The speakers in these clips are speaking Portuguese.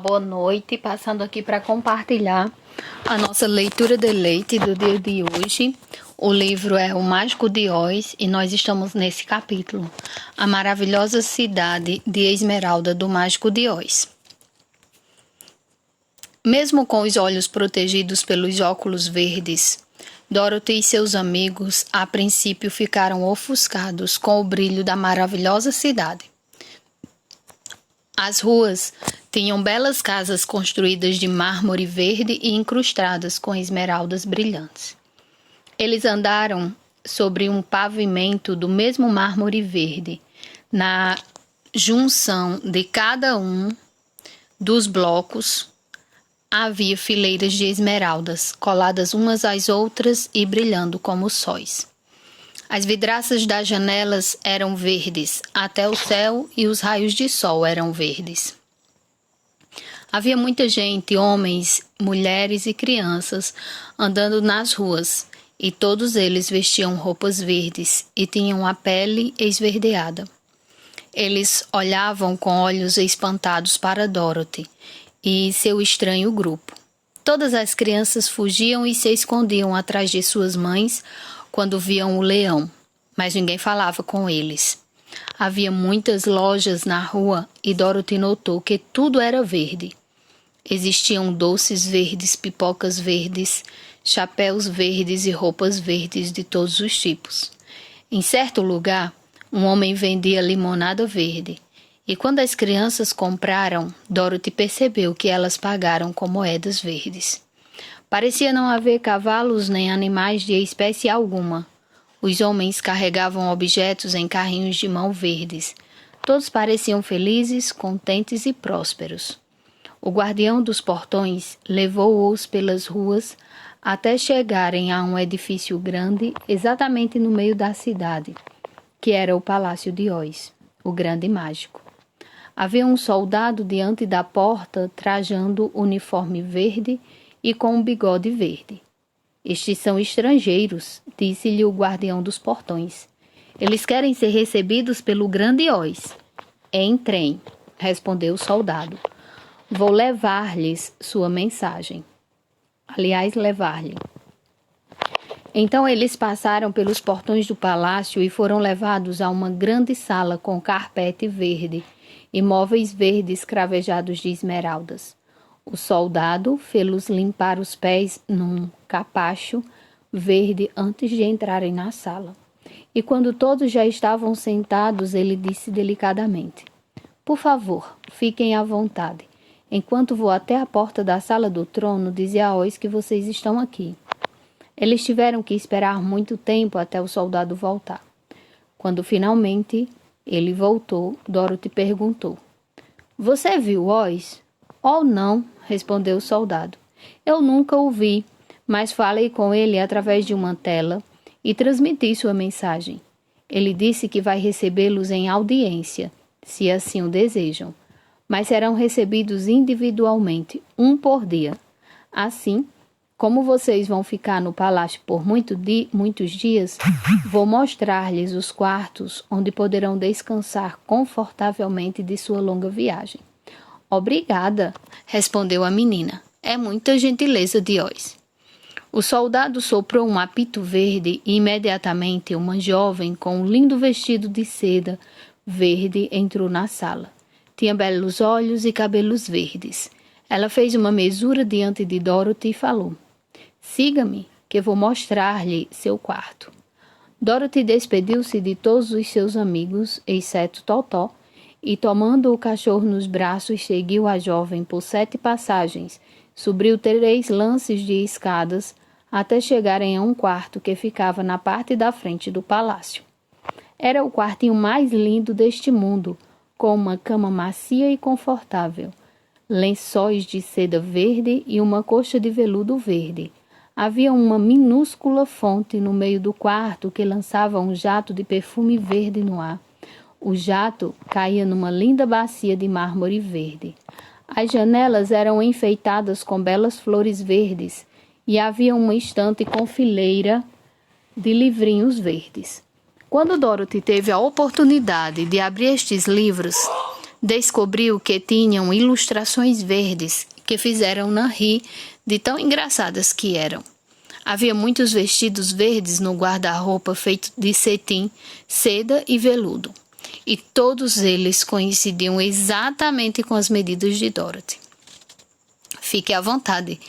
Boa noite, passando aqui para compartilhar a nossa leitura de leite do dia de hoje. O livro é O Mágico de Oz e nós estamos nesse capítulo, A Maravilhosa Cidade de Esmeralda do Mágico de Oz. Mesmo com os olhos protegidos pelos óculos verdes, Dorothy e seus amigos a princípio ficaram ofuscados com o brilho da maravilhosa cidade. As ruas tinham belas casas construídas de mármore verde e incrustadas com esmeraldas brilhantes. Eles andaram sobre um pavimento do mesmo mármore verde. Na junção de cada um dos blocos havia fileiras de esmeraldas, coladas umas às outras e brilhando como sóis. As vidraças das janelas eram verdes, até o céu e os raios de sol eram verdes. Havia muita gente, homens, mulheres e crianças, andando nas ruas, e todos eles vestiam roupas verdes e tinham a pele esverdeada. Eles olhavam com olhos espantados para Dorothy e seu estranho grupo. Todas as crianças fugiam e se escondiam atrás de suas mães quando viam o leão, mas ninguém falava com eles. Havia muitas lojas na rua e Dorothy notou que tudo era verde. Existiam doces verdes, pipocas verdes, chapéus verdes e roupas verdes de todos os tipos. Em certo lugar, um homem vendia limonada verde, e quando as crianças compraram, Dorothy percebeu que elas pagaram com moedas verdes. Parecia não haver cavalos nem animais de espécie alguma. Os homens carregavam objetos em carrinhos de mão verdes. Todos pareciam felizes, contentes e prósperos. O guardião dos portões levou-os pelas ruas até chegarem a um edifício grande exatamente no meio da cidade, que era o Palácio de Oz, o Grande Mágico. Havia um soldado diante da porta trajando uniforme verde e com um bigode verde. Estes são estrangeiros, disse-lhe o guardião dos portões. Eles querem ser recebidos pelo Grande Oz. Entrem, respondeu o soldado. Vou levar-lhes sua mensagem. Aliás, levar-lhe. Então eles passaram pelos portões do palácio e foram levados a uma grande sala com carpete verde e móveis verdes cravejados de esmeraldas. O soldado fê-los limpar os pés num capacho verde antes de entrarem na sala. E quando todos já estavam sentados, ele disse delicadamente: Por favor, fiquem à vontade. Enquanto vou até a porta da sala do trono, dizer a Oz que vocês estão aqui. Eles tiveram que esperar muito tempo até o soldado voltar. Quando finalmente ele voltou, Dorothy perguntou: Você viu Oz? Oh, não, respondeu o soldado. Eu nunca o vi, mas falei com ele através de uma tela e transmiti sua mensagem. Ele disse que vai recebê-los em audiência, se assim o desejam, mas serão recebidos individualmente, um por dia. Assim, como vocês vão ficar no palácio por muitos dias, vou mostrar-lhes os quartos onde poderão descansar confortavelmente de sua longa viagem. Obrigada, respondeu a menina. É muita gentileza de Oz. O soldado soprou um apito verde e imediatamente uma jovem com um lindo vestido de seda verde entrou na sala. Tinha belos olhos e cabelos verdes. Ela fez uma mesura diante de Dorothy e falou: Siga-me, que vou mostrar-lhe seu quarto. Dorothy despediu-se de todos os seus amigos, exceto Totó, e tomando o cachorro nos braços, seguiu a jovem por 7 passagens, subiu 3 lances de escadas, até chegarem a um quarto que ficava na parte da frente do palácio. Era o quartinho mais lindo deste mundo, com uma cama macia e confortável, lençóis de seda verde e uma coxa de veludo verde. Havia uma minúscula fonte no meio do quarto que lançava um jato de perfume verde no ar. O jato caía numa linda bacia de mármore verde. As janelas eram enfeitadas com belas flores verdes e havia uma estante com fileira de livrinhos verdes. Quando Dorothy teve a oportunidade de abrir estes livros, descobriu que tinham ilustrações verdes que fizeram-na rir de tão engraçadas que eram. Havia muitos vestidos verdes no guarda-roupa feito de cetim, seda e veludo, e todos eles coincidiam exatamente com as medidas de Dorothy. Fique à vontade,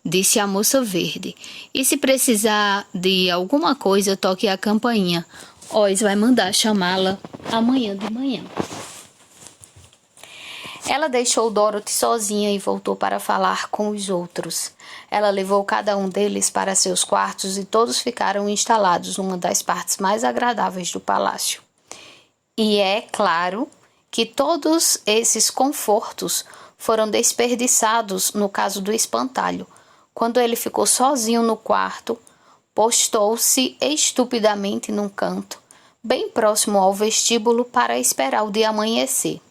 disse a moça verde, e se precisar de alguma coisa, toque a campainha. Oz vai mandar chamá-la amanhã de manhã. Ela deixou Dorothy sozinha e voltou para falar com os outros. Ela levou cada um deles para seus quartos e todos ficaram instalados numa das partes mais agradáveis do palácio. E é claro que todos esses confortos foram desperdiçados no caso do espantalho. Quando ele ficou sozinho no quarto, postou-se estupidamente num canto, bem próximo ao vestíbulo, para esperar o dia amanhecer.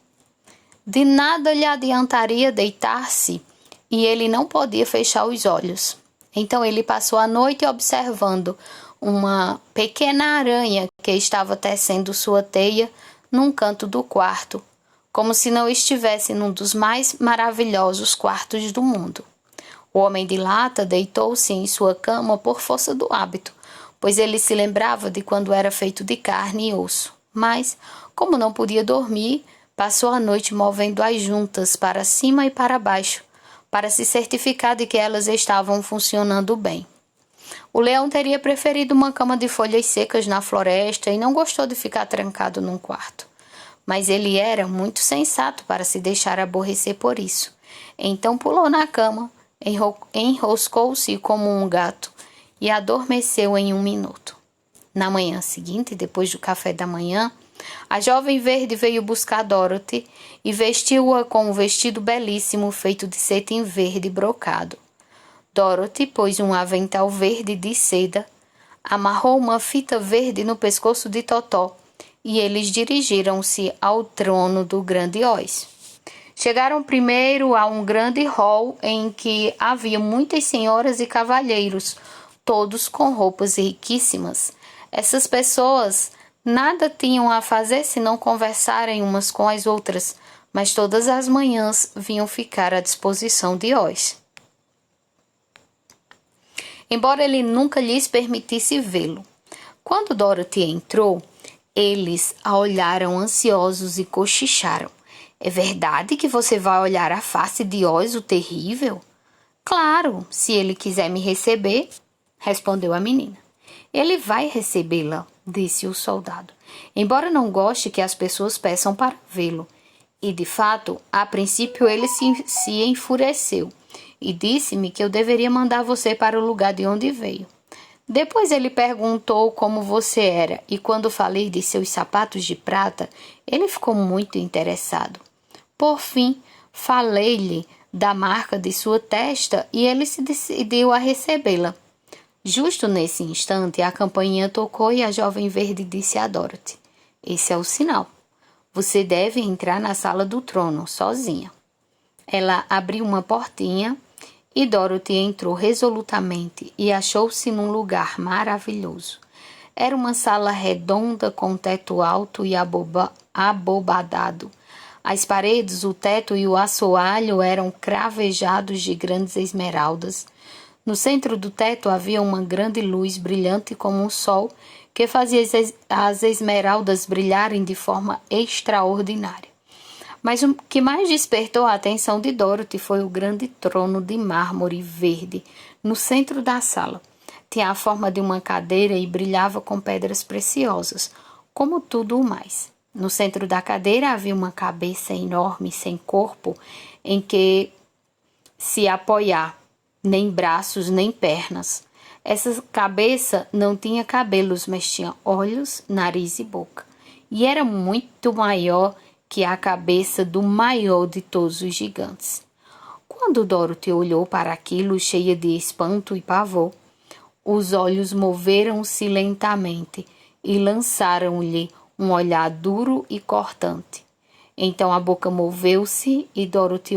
De nada lhe adiantaria deitar-se e ele não podia fechar os olhos. Então ele passou a noite observando uma pequena aranha que estava tecendo sua teia num canto do quarto, como se não estivesse num dos mais maravilhosos quartos do mundo. O homem de lata deitou-se em sua cama por força do hábito, pois ele se lembrava de quando era feito de carne e osso. Mas, como não podia dormir, passou a noite movendo as juntas para cima e para baixo, para se certificar de que elas estavam funcionando bem. O leão teria preferido uma cama de folhas secas na floresta e não gostou de ficar trancado num quarto. Mas ele era muito sensato para se deixar aborrecer por isso. Então pulou na cama, enroscou-se como um gato e adormeceu em 1 minuto. Na manhã seguinte, depois do café da manhã, a jovem verde veio buscar Dorothy e vestiu-a com um vestido belíssimo feito de cetim verde brocado. Dorothy pôs um avental verde de seda, amarrou uma fita verde no pescoço de Totó e eles dirigiram-se ao trono do grande Oz. Chegaram primeiro a um grande hall em que havia muitas senhoras e cavalheiros, todos com roupas riquíssimas. Essas pessoas nada tinham a fazer senão conversarem umas com as outras, mas todas as manhãs vinham ficar à disposição de Oz. Embora ele nunca lhes permitisse vê-lo. Quando Dorothy entrou, eles a olharam ansiosos e cochicharam. É verdade que você vai olhar a face de Oz, o terrível? Claro, se ele quiser me receber, respondeu a menina. Ele vai recebê-la, disse o soldado, embora não goste que as pessoas peçam para vê-lo. E, de fato, a princípio ele se enfureceu e disse-me que eu deveria mandar você para o lugar de onde veio. Depois ele perguntou como você era e quando falei de seus sapatos de prata, ele ficou muito interessado. Por fim, falei-lhe da marca de sua testa e ele se decidiu a recebê-la. Justo nesse instante, a campainha tocou e a jovem verde disse a Dorothy: esse é o sinal. Você deve entrar na sala do trono, sozinha. Ela abriu uma portinha e Dorothy entrou resolutamente e achou-se num lugar maravilhoso. Era uma sala redonda com teto alto e abobadado. As paredes, o teto e o assoalho eram cravejados de grandes esmeraldas. No centro do teto havia uma grande luz brilhante como um sol que fazia as esmeraldas brilharem de forma extraordinária. Mas o que mais despertou a atenção de Dorothy foi o grande trono de mármore verde no centro da sala. Tinha a forma de uma cadeira e brilhava com pedras preciosas, como tudo o mais. No centro da cadeira havia uma cabeça enorme, sem corpo, em que se apoiar, nem braços, nem pernas. Essa cabeça não tinha cabelos, mas tinha olhos, nariz e boca. E era muito maior que a cabeça do maior de todos os gigantes. Quando Dorothy olhou para aquilo, cheia de espanto e pavor, os olhos moveram-se lentamente e lançaram-lhe um olhar duro e cortante. Então a boca moveu-se e Dorothy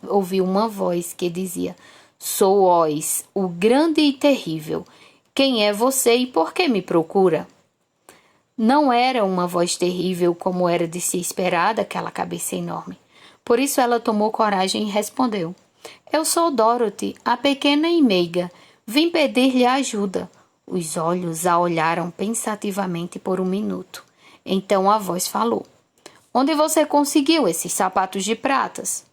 ouviu uma voz que dizia: Sou Oz, o grande e terrível. Quem é você e por que me procura? Não era uma voz terrível como era de se esperar daquela cabeça enorme. Por isso ela tomou coragem e respondeu: Eu sou Dorothy, a pequena e meiga. Vim pedir-lhe ajuda. Os olhos a olharam pensativamente por um minuto. Então a voz falou: Onde você conseguiu esses sapatos de pratas?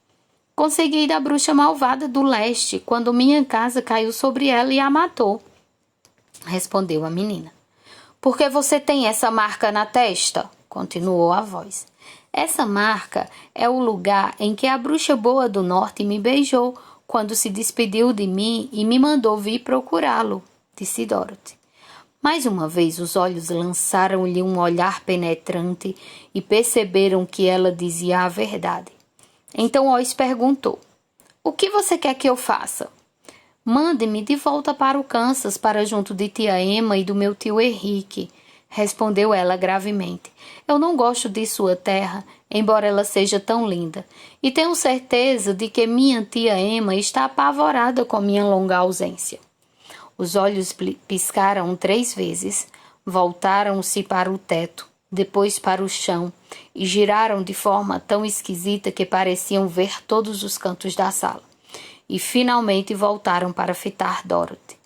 Consegui da bruxa malvada do leste, quando minha casa caiu sobre ela e a matou, respondeu a menina. Por que você tem essa marca na testa? Continuou a voz. Essa marca é o lugar em que a bruxa boa do norte me beijou quando se despediu de mim e me mandou vir procurá-lo, disse Dorothy. Mais uma vez os olhos lançaram-lhe um olhar penetrante e perceberam que ela dizia a verdade. Então Oz perguntou: O que você quer que eu faça? Mande-me de volta para o Kansas, para junto de tia Emma e do meu tio Henrique, respondeu ela gravemente. Eu não gosto de sua terra, embora ela seja tão linda, e tenho certeza de que minha tia Emma está apavorada com minha longa ausência. Os olhos piscaram 3 vezes, voltaram-se para o teto, depois para o chão, e giraram de forma tão esquisita que pareciam ver todos os cantos da sala. E finalmente voltaram para fitar Dorothy.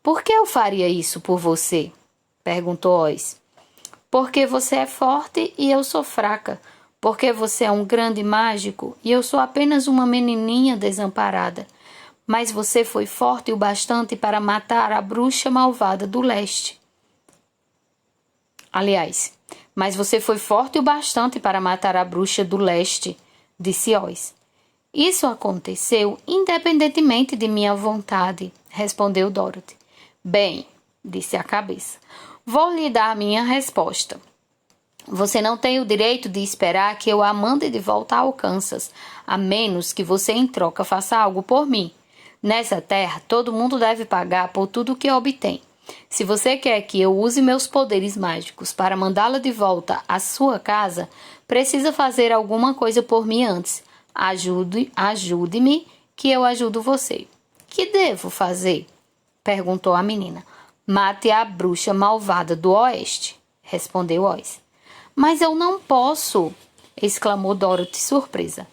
Por que eu faria isso por você? Perguntou Oz. Porque você é forte e eu sou fraca. Porque você é um grande mágico e eu sou apenas uma menininha desamparada. Mas você foi forte o bastante para matar a bruxa malvada do leste. Aliás, mas você foi forte o bastante para matar a bruxa do leste, disse Oz. Isso aconteceu independentemente de minha vontade, respondeu Dorothy. Bem, disse a cabeça, vou lhe dar a minha resposta. Você não tem o direito de esperar que eu a mande de volta ao Kansas, a menos que você em troca faça algo por mim. Nessa terra, todo mundo deve pagar por tudo o que obtém. Se você quer que eu use meus poderes mágicos para mandá-la de volta à sua casa, precisa fazer alguma coisa por mim antes. Ajude-me, que eu ajudo você. Que devo fazer? Perguntou a menina. Mate a bruxa malvada do oeste, respondeu Oz. Mas eu não posso, exclamou Dorothy surpresa.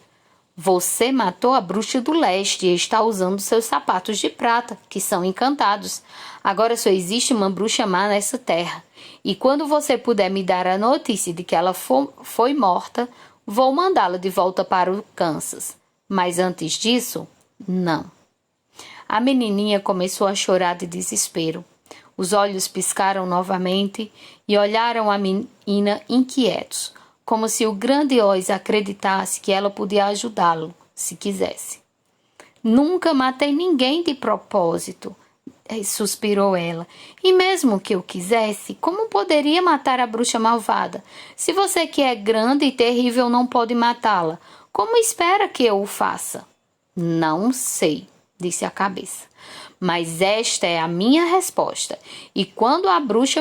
Você matou a bruxa do leste e está usando seus sapatos de prata, que são encantados. Agora só existe uma bruxa má nessa terra. E quando você puder me dar a notícia de que ela foi morta, vou mandá-la de volta para o Kansas. Mas antes disso, não. A menininha começou a chorar de desespero. Os olhos piscaram novamente e olharam a menina inquietos, como se o grande Oz acreditasse que ela podia ajudá-lo, se quisesse. Nunca matei ninguém de propósito, suspirou ela. E mesmo que eu quisesse, como poderia matar a bruxa malvada? Se você que é grande e terrível não pode matá-la, como espera que eu o faça? Não sei, disse a cabeça. Mas esta é a minha resposta. E enquanto a bruxa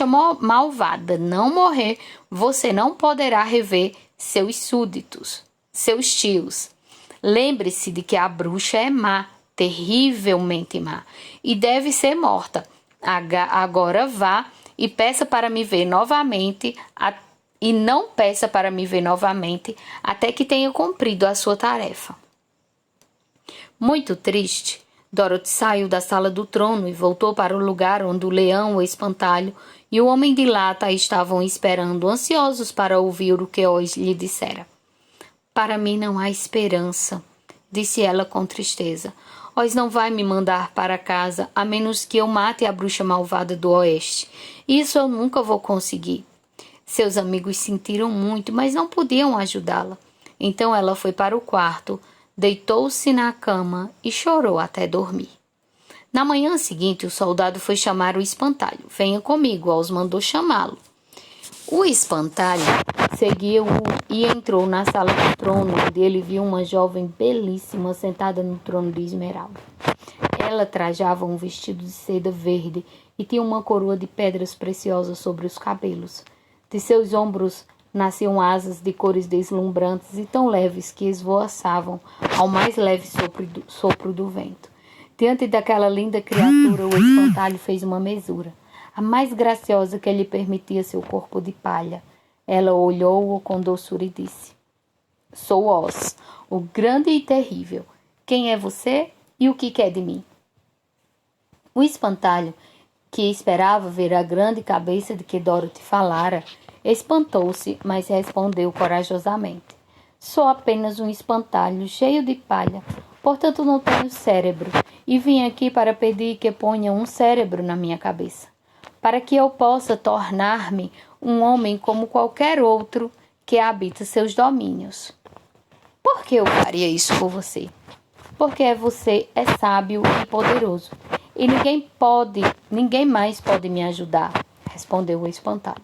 malvada não morrer, você não poderá rever seus súditos, seus tios. Lembre-se de que a bruxa é má, terrivelmente má, e deve ser morta. Agora vá e peça para me ver novamente, e não peça para me ver novamente até que tenha cumprido a sua tarefa. Muito triste, Dorothy saiu da sala do trono e voltou para o lugar onde o leão, o espantalho e o homem de lata estavam esperando, ansiosos para ouvir o que Oz lhe dissera. Para mim não há esperança, disse ela com tristeza. Oz não vai me mandar para casa a menos que eu mate a bruxa malvada do oeste. Isso eu nunca vou conseguir. Seus amigos sentiram muito, mas não podiam ajudá-la. Então ela foi para o quarto, deitou-se na cama e chorou até dormir. Na manhã seguinte, o soldado foi chamar o espantalho. Venha comigo, Oz mandou chamá-lo. O espantalho seguiu-o e entrou na sala do trono, onde ele viu uma jovem belíssima sentada no trono de esmeralda. Ela trajava um vestido de seda verde e tinha uma coroa de pedras preciosas sobre os cabelos. De seus ombros nasciam asas de cores deslumbrantes e tão leves que esvoaçavam ao mais leve sopro do vento. Diante daquela linda criatura, o espantalho fez uma mesura. a mais graciosa que lhe permitia seu corpo de palha. Ela olhou-o com doçura e disse: Sou Oz, o grande e terrível. Quem é você e o que quer de mim? O espantalho, que esperava ver a grande cabeça de que Dorothy falara, espantou-se, mas respondeu corajosamente: Sou apenas um espantalho cheio de palha, portanto não tenho cérebro, e vim aqui para pedir que ponha um cérebro na minha cabeça, para que eu possa tornar-me um homem como qualquer outro que habita seus domínios. Por que eu faria isso por você? Porque você é sábio e poderoso, e ninguém mais pode me ajudar, respondeu o espantalho.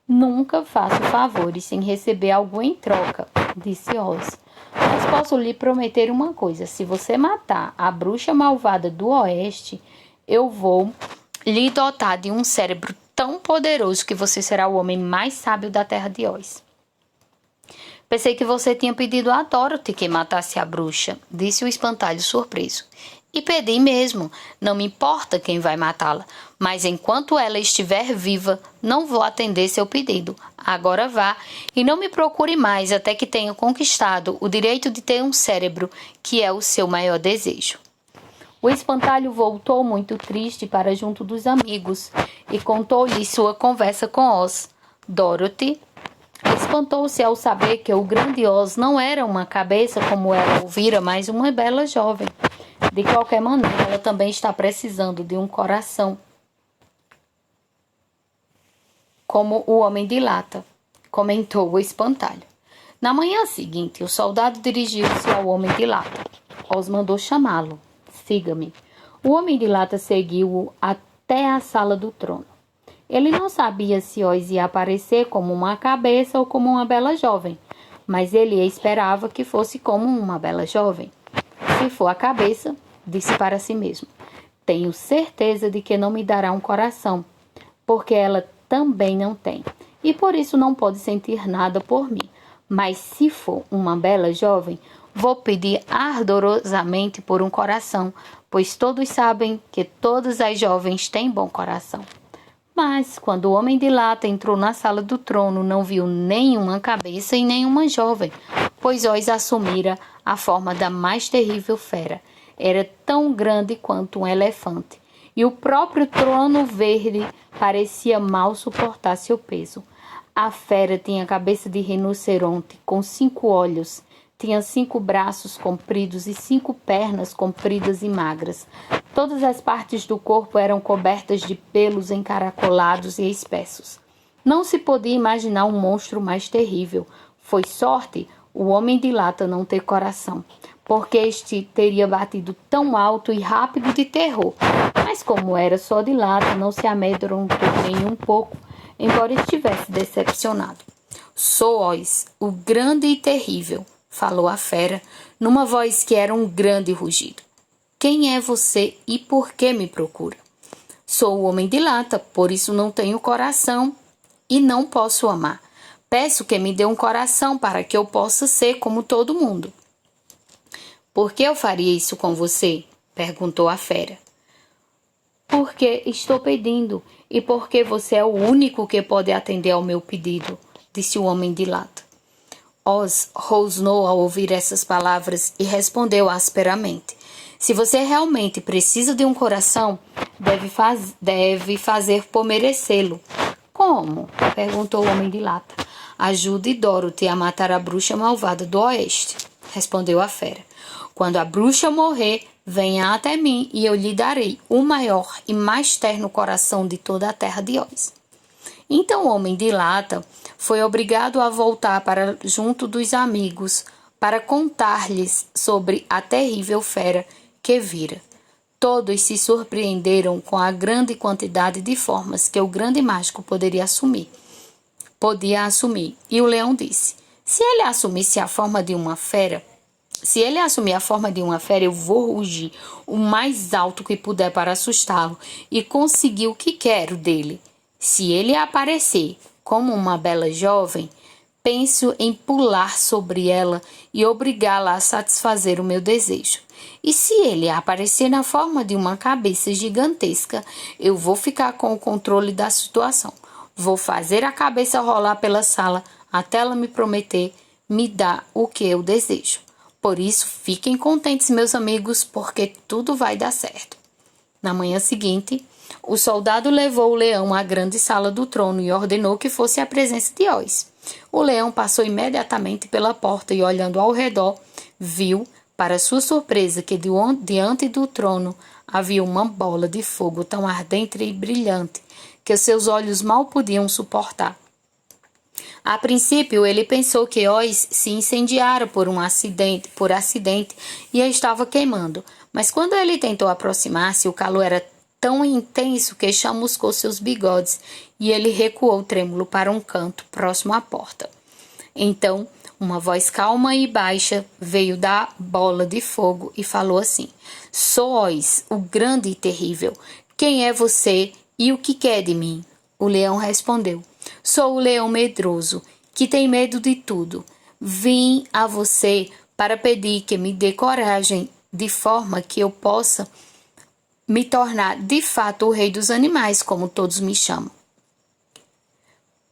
Nunca faço favores sem receber algo em troca, disse Oz. Mas posso lhe prometer uma coisa: se você matar a bruxa malvada do oeste, eu vou lhe dotar de um cérebro tão poderoso que você será o homem mais sábio da terra de Oz. Pensei que você tinha pedido a Dorothy que matasse a bruxa, disse o espantalho surpreso. E pedi mesmo, não me importa quem vai matá-la, mas enquanto ela estiver viva, não vou atender seu pedido. Agora vá e não me procure mais até que tenha conquistado o direito de ter um cérebro, que é o seu maior desejo. O espantalho voltou muito triste para junto dos amigos e contou-lhe sua conversa com Oz. Dorothy espantou-se ao saber que o grande Oz não era uma cabeça como ela ouvira, mas uma bela jovem. De qualquer maneira, ela também está precisando de um coração, como o homem de lata, comentou o espantalho. Na manhã seguinte, o soldado dirigiu-se ao homem de lata. Oz mandou chamá-lo. Siga-me. O homem de lata seguiu-o até a sala do trono. Ele não sabia se Oz ia aparecer como uma cabeça ou como uma bela jovem, mas ele esperava que fosse como uma bela jovem. Se for a cabeça, disse para si mesmo, tenho certeza de que não me dará um coração, porque ela também não tem, e por isso não pode sentir nada por mim. Mas se for uma bela jovem, vou pedir ardorosamente por um coração, pois todos sabem que todas as jovens têm bom coração. Mas, quando o homem de lata entrou na sala do trono, não viu nenhuma cabeça e nenhuma jovem, pois Oz assumira a forma da mais terrível fera. Era tão grande quanto um elefante, e o próprio trono verde parecia mal suportar seu peso. A fera tinha a cabeça de rinoceronte, com 5 olhos, tinha 5 braços compridos e 5 pernas compridas e magras. Todas as partes do corpo eram cobertas de pelos encaracolados e espessos. Não se podia imaginar um monstro mais terrível. Foi sorte o homem de lata não ter coração, porque este teria batido tão alto e rápido de terror. Mas como era só de lata, não se amedrontou nem um pouco, embora estivesse decepcionado. Sou Oz, o grande e terrível, falou a fera, numa voz que era um grande rugido. Quem é você e por que me procura? Sou o homem de lata, por isso não tenho coração e não posso amar. Peço que me dê um coração para que eu possa ser como todo mundo. Por que eu faria isso com você? Perguntou a fera. Porque estou pedindo e porque você é o único que pode atender ao meu pedido, disse o homem de lata. Oz rosnou ao ouvir essas palavras e respondeu asperamente. Se você realmente precisa de um coração, deve fazer por merecê-lo. Como? Perguntou o homem de lata. Ajude Dorothy a matar a bruxa malvada do oeste, respondeu a fera. Quando a bruxa morrer, venha até mim e eu lhe darei o maior e mais terno coração de toda a terra de Oz. Então o homem de lata foi obrigado a voltar para junto dos amigos para contar-lhes sobre a terrível fera que vira. Todos se surpreenderam com a grande quantidade de formas que o grande mágico podia assumir. E o leão disse: se ele assumisse a forma de uma fera, eu vou rugir o mais alto que puder para assustá-lo e conseguir o que quero dele. Se ele aparecer como uma bela jovem, penso em pular sobre ela e obrigá-la a satisfazer o meu desejo. E se ele aparecer na forma de uma cabeça gigantesca, eu vou ficar com o controle da situação. Vou fazer a cabeça rolar pela sala até ela me prometer me dar o que eu desejo. Por isso, fiquem contentes, meus amigos, porque tudo vai dar certo. Na manhã seguinte, o soldado levou o leão à grande sala do trono e ordenou que fosse à presença de Oz. O leão passou imediatamente pela porta e, olhando ao redor, viu, para sua surpresa, que diante do trono havia uma bola de fogo tão ardente e brilhante que seus olhos mal podiam suportar. A princípio, ele pensou que Oz se incendiara por acidente e a estava queimando. Mas quando ele tentou aproximar-se, o calor era tão intenso que chamuscou seus bigodes e ele recuou trêmulo para um canto próximo à porta. Então, uma voz calma e baixa veio da bola de fogo e falou assim: "Sou Oz, o grande e terrível. Quem é você e o que quer de mim?" O leão respondeu: "Sou o leão medroso, que tem medo de tudo. Vim a você para pedir que me dê coragem, de forma que eu possa me tornar de fato o rei dos animais, como todos me chamam."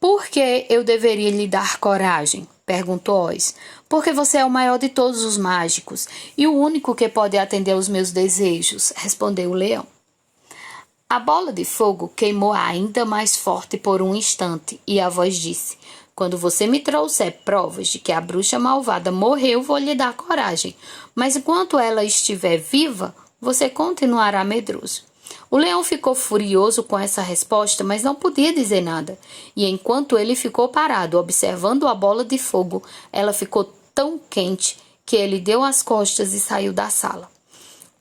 "Por que eu deveria lhe dar coragem?" perguntou Oz. "Porque você é o maior de todos os mágicos e o único que pode atender aos meus desejos", respondeu o leão. A bola de fogo queimou ainda mais forte por um instante e a voz disse: "Quando você me trouxer provas de que a bruxa malvada morreu, vou lhe dar coragem. Mas enquanto ela estiver viva, você continuará medroso." O leão ficou furioso com essa resposta, mas não podia dizer nada. E enquanto ele ficou parado, observando a bola de fogo, ela ficou tão quente que ele deu as costas e saiu da sala.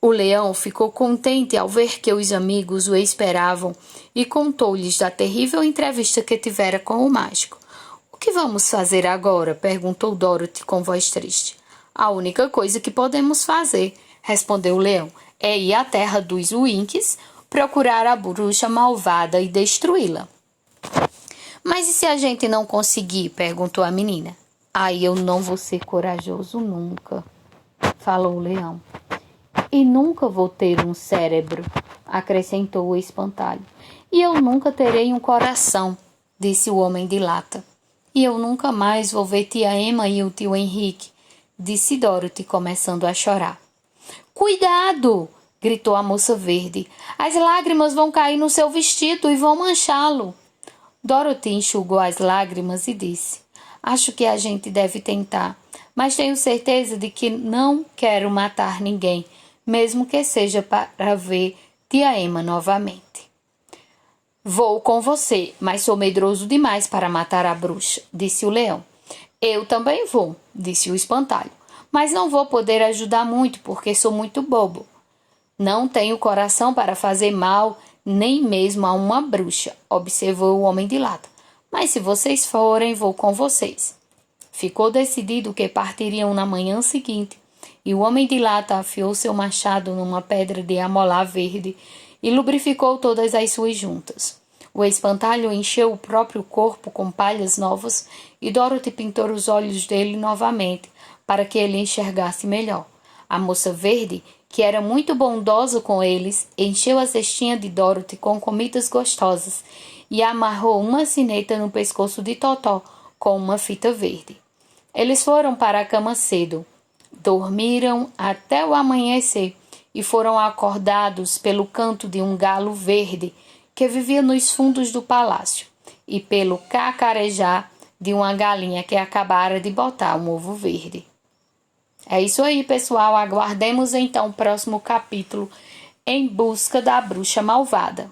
O leão ficou contente ao ver que os amigos o esperavam e contou-lhes da terrível entrevista que tivera com o mágico. "O que vamos fazer agora?" perguntou Dorothy com voz triste. "A única coisa que podemos fazer", respondeu o leão, "é ir à terra dos Winks, procurar a bruxa malvada e destruí-la." "Mas e se a gente não conseguir?" perguntou a menina. "Aí eu não vou ser corajoso nunca", falou o leão. "E nunca vou ter um cérebro", acrescentou o espantalho. "E eu nunca terei um coração", disse o homem de lata. "E eu nunca mais vou ver tia Emma e o tio Henrique", disse Dorothy, começando a chorar. "Cuidado!" gritou a moça verde. "As lágrimas vão cair no seu vestido e vão manchá-lo." Dorothy enxugou as lágrimas e disse: "Acho que a gente deve tentar, mas tenho certeza de que não quero matar ninguém, mesmo que seja para ver tia Emma novamente." "Vou com você, mas sou medroso demais para matar a bruxa", disse o leão. "Eu também vou", disse o espantalho, "mas não vou poder ajudar muito porque sou muito bobo. Não tenho coração para fazer mal nem mesmo a uma bruxa", observou o homem de lata. "Mas se vocês forem, vou com vocês." Ficou decidido que partiriam na manhã seguinte, e o homem de lata afiou seu machado numa pedra de amolar verde e lubrificou todas as suas juntas. O espantalho encheu o próprio corpo com palhas novas e Dorothy pintou os olhos dele novamente para que ele enxergasse melhor. A moça verde, que era muito bondosa com eles, encheu a cestinha de Dorothy com comidas gostosas e amarrou uma sineta no pescoço de Totó com uma fita verde. Eles foram para a cama cedo. Dormiram até o amanhecer e foram acordados pelo canto de um galo verde que vivia nos fundos do palácio e pelo cacarejar de uma galinha que acabara de botar um ovo verde. É isso aí, pessoal. Aguardemos então o próximo capítulo, Em Busca da Bruxa Malvada.